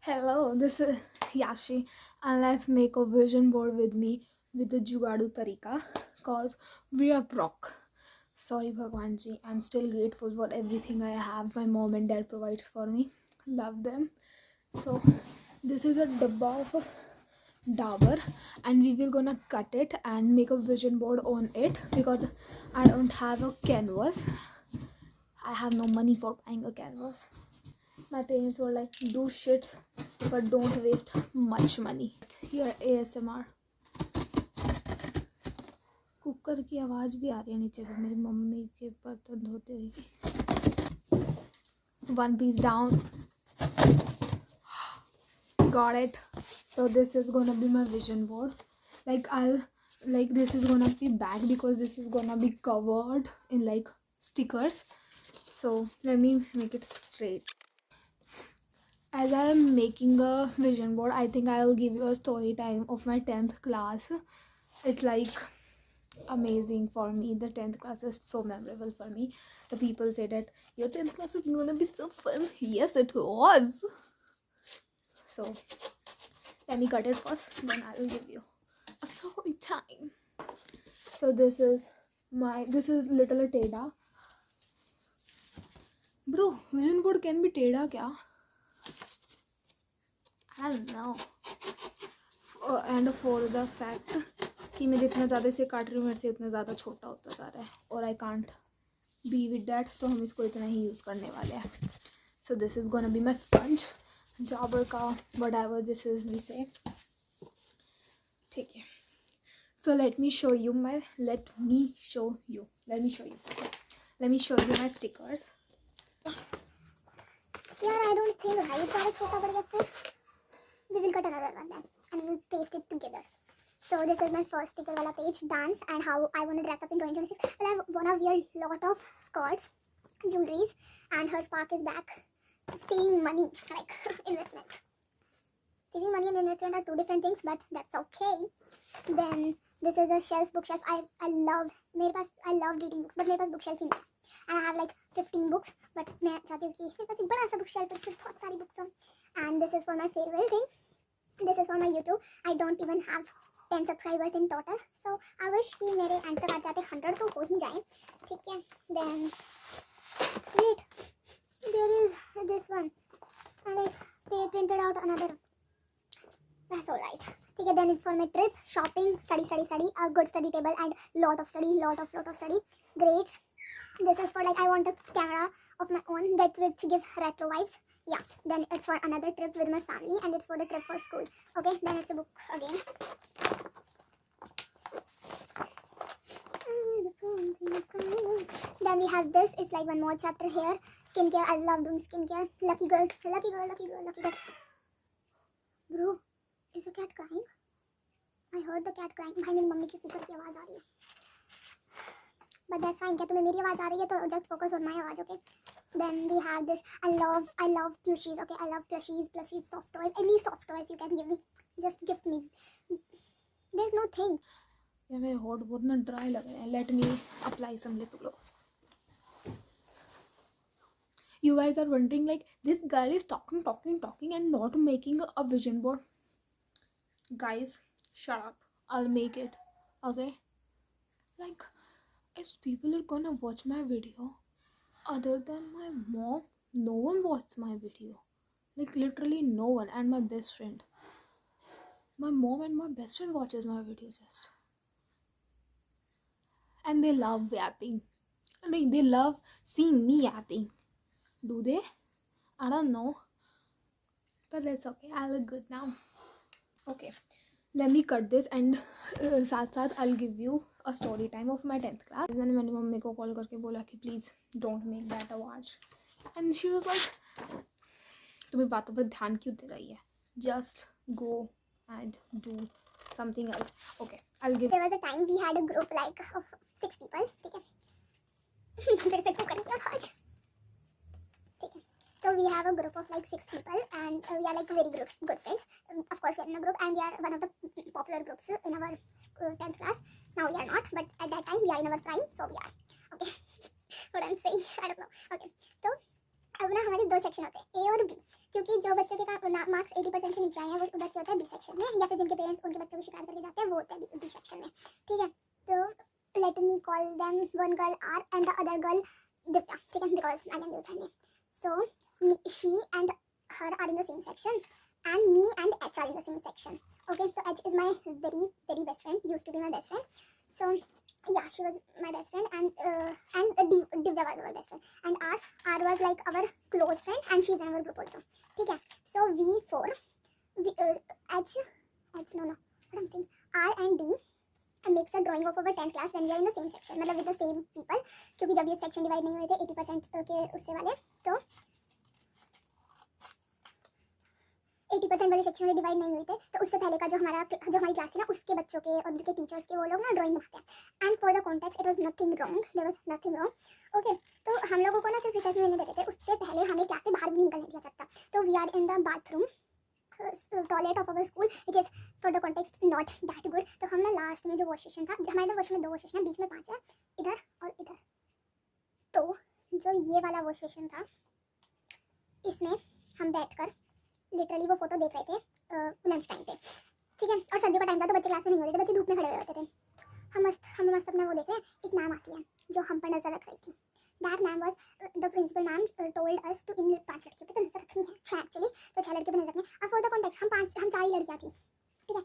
Hello, this is Yashi, and let's make a vision board with me with the Jugadu Tarika cause we are broke. Sorry, Bhagwan ji, I'm still grateful for everything I have. My mom and dad provides for me. Love them. So, this is a dabba of Dabur, and we will gonna cut it and make a vision board on it because I don't have a canvas. I have no money for buying a canvas. My parents were like, do shit, but don't waste much money. Here ASMR. Cooker की आवाज़ भी आ रही है नीचे से मेरी mummy के बर्तन धोते हुए. One piece down. Got it. So this is gonna be my vision board. This is gonna be back because this is gonna be covered in like stickers. So let me make it straight. As I am making a vision board, I think I will give you a story time of my 10th class. It's like amazing for me. The 10th class is so memorable for me. The people say that your 10th class is gonna be so fun. Yes, it was. So let me cut it first, then I will give you a story time. So this is little Teda. Bro, vision board can be Teda kya? I don't know. And for the fact कि मैं जितना ज़्यादा इसे काट रही हूँ मेरे से उतना ज़्यादा छोटा होता जा रहा है और I can't be with that, तो हम इसको इतना ही यूज़ करने वाले हैं. So this is gonna be my फंच जाबर का whatever this is we say. ठीक है. So let me show you my stickers. यार आई डोंट थिंक भाई ज़्यादा छोटा पड़ गया. फिर we will cut another one then and we'll paste it together. So this is my first sticker wala page, dance and how I want to dress up in 2026. Well, I want to wear lot of skirts, jewelries, and her spark is back. Saving money, like investment. Saving money and investment are two different things, but that's okay. Then this is a bookshelf. I love reading books, but मेरे पास bookshelf ही नहीं है. And I have like 15 books, but मैं चाहती हूँ कि मेरे पास एक बड़ा सा bookshelf है उसमें बहुत सारी books हो. And this is for my farewell thing. This is for my YouTube. I don't even have 10 subscribers in total. So I wish कि मेरे end तक आते आते 100 तो हो ही जाए. ठीक है. Then wait, there is this one. And they printed out another. That's alright. ठीक है. Then it's for my trip, shopping, study, a good study table and lot of study. Grades. This is for like I want a camera of my own which gives retro vibes. Yeah. Then it's for another trip with my family and it's for the trip for school. Okay. Then it's a book again. Then we have this. It's like one more chapter here. Skincare. I love doing skincare. Lucky girl. Bro, is a cat crying? I heard the cat crying. भाई मेरी mummy की cooker की आवाज़ आ रही है. But that's fine. क्या तुम्हें मेरी आवाज़ आ रही है तो just focus on my आवाज़, okay? Then we have this. I love plushies, okay? I love plushies, soft toys. Any soft toys you can give me. Just gift me. There's no thing. ये मेरे होठ बहुत ना dry लग रहे हैं. Let me apply some lip gloss. You guys are wondering like this girl is talking and not making a vision board. Guys, shut up. I'll make it. Okay? Like, if people are gonna watch my video other than my mom, no one watches my video. Like literally no one. And my best friend. My mom and my best friend watches my video just. And they love yapping. Like they love seeing me yapping. Do they? I don't know. But that's okay. I look good now. Okay. Let me cut this and साथ साथ I'll give you a story time of my 10th class. मैंने मेरी mummy को call करके बोला कि please don't make that a watch. And she was like, तुम्हें बातों पर ध्यान क्यों दे रही है? Just go and do something else. Okay, I'll give. There was a time we had a group like of 6 people. ठीक है. फिर से कुकर की आवाज़. ठीक है. So we have a group of like 6 people and we are like very good friends. Of course we are in a group and we are one of the popular groups in our 10th class. Now we are not, but at that time we are in our prime, so we are. Okay. What I'm saying, I don't know. Okay. तो अब ना हमारे दो section होते हैं, A और B. क्योंकि जो बच्चों के मार्क्स 80% से नीचे आए हैं वो बच्चे होते हैं बी सेक्शन में, या फिर जिनके पेरेंट्स उनके बच्चों को शिकायत करके जाते हैं वो होते हैं बी सेक्शन में, ठीक है। तो let me call them one girl R and the other girl Divya, ठीक है, because I can use her name. So she and her are in the same section and me and H are in the same section. Okay, so H is my very best friend, used to be my best friend. So yeah, she was my best friend, and Divya was our best friend, and R was like our close friend, and she's in our group also. ठीक है, so we four, H no, what I'm saying, R and D makes a drawing of our 10th class when we are in the same section, मतलब with the same people, क्योंकि जब ये section divide नहीं हुए थे 80% के उससे वाले, तो 80% वाले सेक्शन में डिवाइड नहीं हुए थे, तो उससे पहले का जो हमारी क्लास थी ना, उसके बच्चों के और उनके टीचर्स के वो लोग ना ड्राइंग बनाते हैं। And for the context it was nothing wrong, there was nothing wrong. Okay, तो हम लोगों को ना सिर्फ रिसेस में मिलने देते थे, उससे पहले हमें क्लास से बाहर भी नहीं निकलने दिया जाता। तो we are in the bathroom toilet of our school which is for the context not that good. तो हम ना लास्ट में जो वॉश बेसिन था, हमारे वॉश में 2 वॉश बेसिन है, बीच में 5 है, इधर और इधर। तो जो ये वाला वॉश बेसिन था, इसमें हम बैठकर लिटरली वो फोटो देख रहे थे लंच टाइम पे, ठीक है। और सर्दियों का टाइम था तो बच्चे क्लास में नहीं होते थे, बच्चे धूप में खड़े हुए होते थे। हम मस्त अपना वो देख रहे हैं, एक मैम आती है जो हम पर नजर रख रही थी। That ma'am was the principal ma'am told us to इन 5 लड़कियों पे तो नजर रखनी है, 6 एक्चुअली, तो 6 लड़कियों पे नजर रखनी है। अब फॉर द कॉन्टेक्स्ट हम 4 ही लड़कियाँ थी, ठीक है।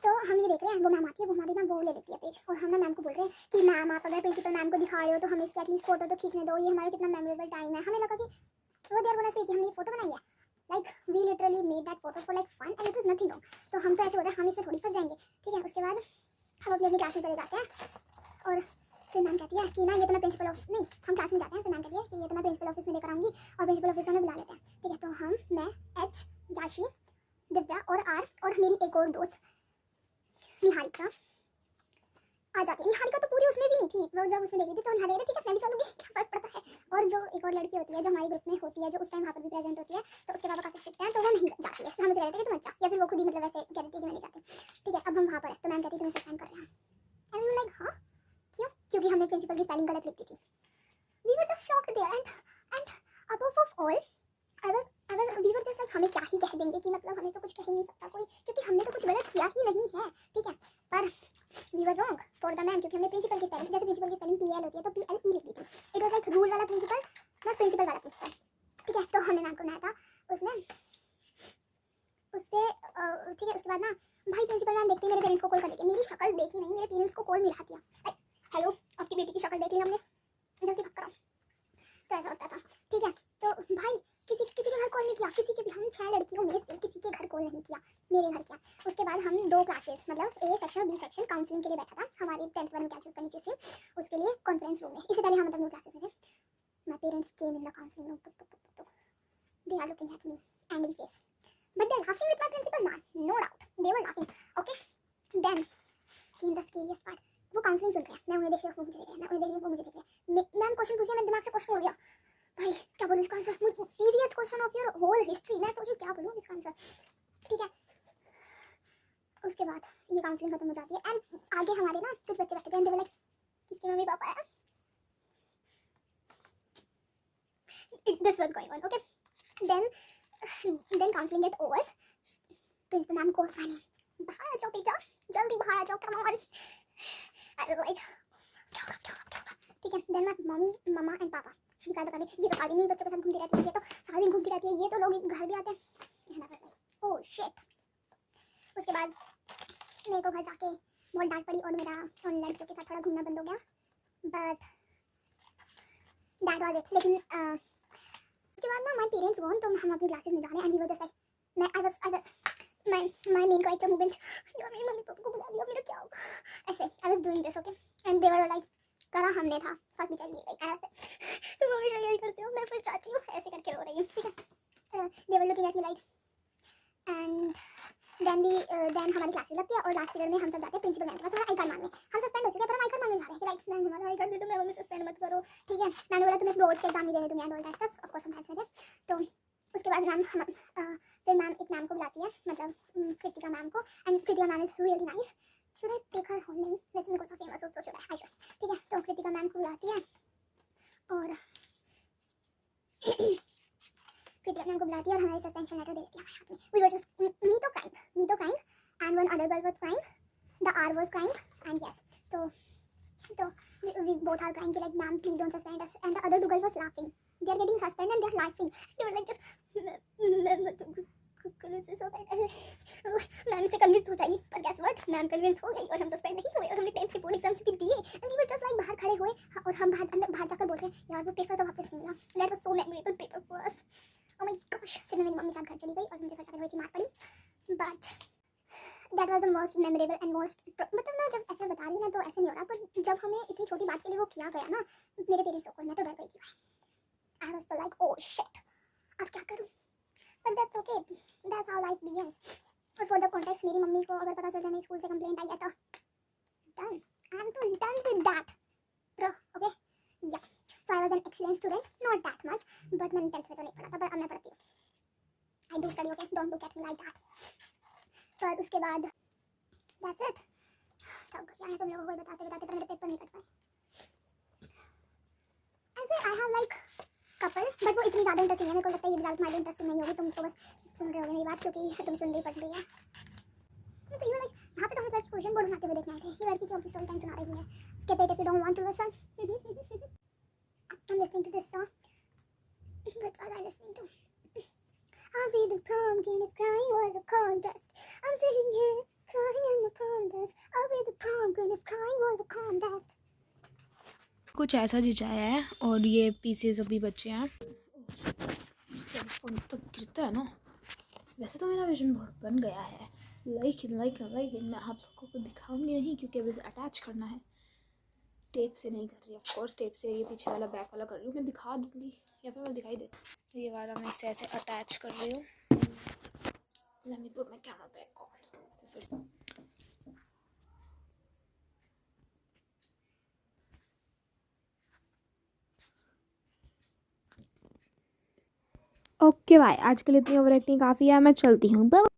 तो हम ये देख रहे हैं, वो मैम आती है, वो हमारी ना वो ले लेती है पेज, और हम ना मैम को बोल रहे हैं कि मैम आप अगर प्रिंसिपल मैम को दिखा रहे हो तो हमें इसकी एटलीस्ट फोटो तो खींचने दो, ये हमारा कितना मेमोरेबल टाइम है। हमें लगा कि वो देर बोला सही कि हमने ये फोटो बनाई है, like we literally made that photo for like fun and it was nothing wrong. तो हम तो ऐसे बोल रहे हैं हम इसमें थोड़ी फंस जाएंगे, ठीक है। उसके बाद हम अपनी क्लास में चले जाते हैं, और फिर मैम कहती है कि ना ये तो मैं प्रिंसिपल ऑफिस, नहीं हम क्लास में जाते हैं, फिर मैम कहती है कि ये तो मैं प्रिंसिपल ऑफिस में लेकर आऊँगी, और प्रिंसिपल ऑफिस में बुला लेते हैं, ठीक है। तो हम, मैं, एच, जाशी, दिव्या और आर और मेरी एक और दोस्त निहारिका आ जाती है। निहारिका तो पूरी उसमें भी नहीं थी, वो जब उसमें देख रही थी तो निहारिका ठीक है मैं भी चलूँगी, क्या फर्क पड़ता है। और जो एक और लड़की होती है जो हमारे ग्रुप में होती है, जो उस टाइम वहाँ पर भी प्रेजेंट होती है, तो उसके पापा काफ़ी स्ट्रिक्ट हैं, तो वो नहीं जाती है। तो हम उसे कहते हैं कि तुम अच्छा, या फिर वो खुद ही मतलब ऐसे कह देती है कि मैं नहीं जाती, ठीक है। अब हम वहाँ पर है तो मैम कहती है तुम्हें सस्पेंड कर रहे हैं, एंड वी लाइक हाँ क्यों, क्योंकि हमने प्रिंसिपल की स्पेलिंग गलत लिख दी थी। We were just shocked there, and above of all we were just like हमें क्या ही कह देंगे कि मतलब हमें तो कुछ कह ही नहीं सकता कोई, क्योंकि हमने तो कुछ गलत किया ही नहीं है, ठीक है। पर we were wrong for the ma'am, क्योंकि हमने प्रिंसिपल की स्पेलिंग, जैसे प्रिंसिपल की स्पेलिंग PL होती है तो PLE लिख दी थी। इट वाज लाइक रूल वाला प्रिंसिपल, नॉट प्रिंसिपल वाला प्रिंसिपल, ठीक है। तो हमने मैम को बनाया था उसमें, उससे ठीक है। उसके बाद ना भाई प्रिंसिपल मैम देखते मेरे पेरेंट्स को कॉल कर देती है, मेरी शक्ल देखी नहीं, मेरे पेरेंट्स को कॉल मिला दिया, लाइक हेलो आपकी बेटी की शक्ल देख ली हमने, जल्दी भाग कराओ। तो ऐसा होता था, ठीक है। तो भाई किसी के घर कॉल नहीं किया, किसी के भी, हम 6 लड़कियों में से किसी के घर कॉल नहीं किया, मेरे घर किया। उसके बाद हम 2 क्लासेस मतलब A सेक्शन और B सेक्शन काउंसलिंग के लिए बैठा था, हमारी 10th में क्या चूज करनी चाहिए उसके लिए कॉन्फ्रेंस रूम में। इससे पहले हम मतलब 2 क्लासेस में थे। My parents came in the counselling room, they are looking at me angry face, but they are laughing with my principal ma'am, no doubt they were laughing, okay. Then came the scariest part, वो counselling सुन रहे हैं, मैं उन्हें देख रही हूँ, वो मुझे देख रहे हैं, मैं उन्हें देख रही हूँ, वो मुझे देख रहे हैं। मैम क्वेश्चन पूछिए, मेरे दिमाग से क्वेश्चन उड़ गया, भाई क्या बोलूँ इसका आंसर, मुझे easiest question of your whole history, मैं सोचूं क्या बोलूँ इसका आंसर, ठीक है। उसके बाद ये काउंसलिंग खत्म हो जाती है, एंड आगे हमारे ना कुछ बच्चे बैठे थे, एंड दे वर लाइक किसके मम्मी पापा है, this was going on, okay. Then counselling get over, principal ma'am calls my name, बाहर आ जाओ बेटा, जल्दी बाहर आ जाओ, come on. I was like क्या होगा, ठीक है। देन माय मम्मी, मम्मा एंड पापा शिकायत कर रहे, ये तो सारे दिन बच्चों के साथ घूमती रहती है, ये तो सारा दिन घूमती रहती है, ये तो लोग घर भी आते हैं, ओह शिट। उसके बाद मेरे को घर जाके बहुत डांट पड़ी, और मेरा उन लड़कियों के साथ थोड़ा घूमना बंद हो गया, बट दैट वाज इट। लेकिन उसके बाद ना माय पेरेंट्स गॉन, तो हम अपनी क्लासेस में जा रहे हैं, and we were just like I was my main character movement, यार मेरी मम्मी पापा को बुला लिया, मेरा क्या होगा, ऐसे I was doing this, okay. And they were like करा हमने था, फर्स्ट बेचारी ये गई ऐसे, तुम हमेशा यही करते हो, मैं फिर चाहती हूँ, ऐसे करके रो रही हूँ, ठीक है। They were looking at me like, and then हमारी क्लासेस लगती है, और लास्ट पीरियड में हम सब जाते हैं प्रिंसिपल मैम के पास हमारा आई कार्ड मांगने। हम सस्पेंड हो चुके हैं पर हम आई कार्ड मांगने जा रहे हैं कि लाइक मैम हमारा आई कार्ड दे दो, मैम हमें सस्पेंड मत करो, ठीक है। मैंने बोला तुम्हें बोर्ड्स के एग्जाम नहीं देने दूंगी and all that stuff, of course हम साथ में थे। तो उसके बाद मैम फिर मैम एक मैम को बुलाती है, मतलब कृतिका मैम को, and Kritika ma'am is really nice, should I take her whole name, वैसे मेरे को सब फेमस हो तो शुड आई शुड, ठीक है। तो कृतिका मैम को बुलाती है, और कृति अपने को बुलाती है और हमारी सस्पेंशन लेटर दे देती है हमारे हाथ में. We were just me तो crying, and one other girl was crying. The R was crying, and yes, so we both are crying like, ma'am, please don't suspend us. And the other two girl was laughing. They are getting suspended and they are laughing. They were like just, ma'am से convince हो जाएगी, पर guess what, ma'am convince हो गई और हम suspend नहीं हुए और हमने 10th के बोर्ड एग्जाम्स भी दिए. And we were just like बाहर खड़े हुए और हम बाहर जाकर बोल रहे हैं, यार वो पेपर तो वापस नहीं मिला. That was so memorable paper for us. Oh my gosh. फिर मैं मेरी मम्मी साथ घर चली गई और मुझे घर जाकर थोड़ी सी मार पड़ी. But that was the most memorable and most, मतलब ना जब ऐसे बता रही हूँ ना तो ऐसे नहीं हो रहा, पर जब हमें इतनी छोटी बात के लिए वो किया गया ना, मेरे पेरेंट्स को, मैं तो डर गई थी भाई. I was like, oh shit, अब क्या करूँ? But that's okay, that's how life begins. और for the context, मेरी मम्मी को अगर पता चल जाए मेरी स्कूल से कंप्लेंट आई है तो done. I am so done with that, bro. Okay, yeah. So I was an excellent student, not that much, but मैंने 10th में तो नहीं पढ़ा था, पर अब मैं पढ़ती हूँ. I do study, okay, don't look at me like that. पर उसके बाद that's it. तब यार तुम लोगों को बताते पर मेरे पेपर नहीं कट पाए. ऐसे I have like couple, but वो इतनी ज़्यादा इंटरेस्टिंग है, मेरे को लगता है ये रिजल्ट तुम्हारे इंटरेस्टिंग नहीं होगी, तुम तो बस सुन रहे होगे मेरी बात क्योंकि तुम सुन रही पढ़ रही है. तो ये लाइक यहाँ पे तो हम लड़की क्वेश्चन बोर्ड बनाते हुए देखने आए थे, ये लड़की क्यों स्टोरी टाइम सुना रही है. Skip it if you don't want to listen. I'm listening to this song. What was I listening to? I'll be the prom king if crying was a contest. I'm sitting here crying in my prom dress. I'll be the prom king if crying was a contest. कुछ ऐसा जिचाया है और ये pieces अभी बचे हैं. Phone तो गिरता है ना. वैसे तो मेरा विजन बोर्ड बन गया है, लेकिन मैं आप लोगों को दिखाऊंगी नहीं क्योंकि अभी अटैच करना है. टेप से नहीं कर रही, ऑफ कोर्स टेप से ये पीछे वाला बैक वाला कर रही हूँ. मैं दिखा दूँगी या फिर मैं दिखाई देती. ये वाला मैं इसे ऐसे अटैच कर रही हूँ. Let me put my camera back on. Okay भाई, आज के लिए इतनी ओवर एक्टिंग काफ़ी है, मैं चलती हूँ.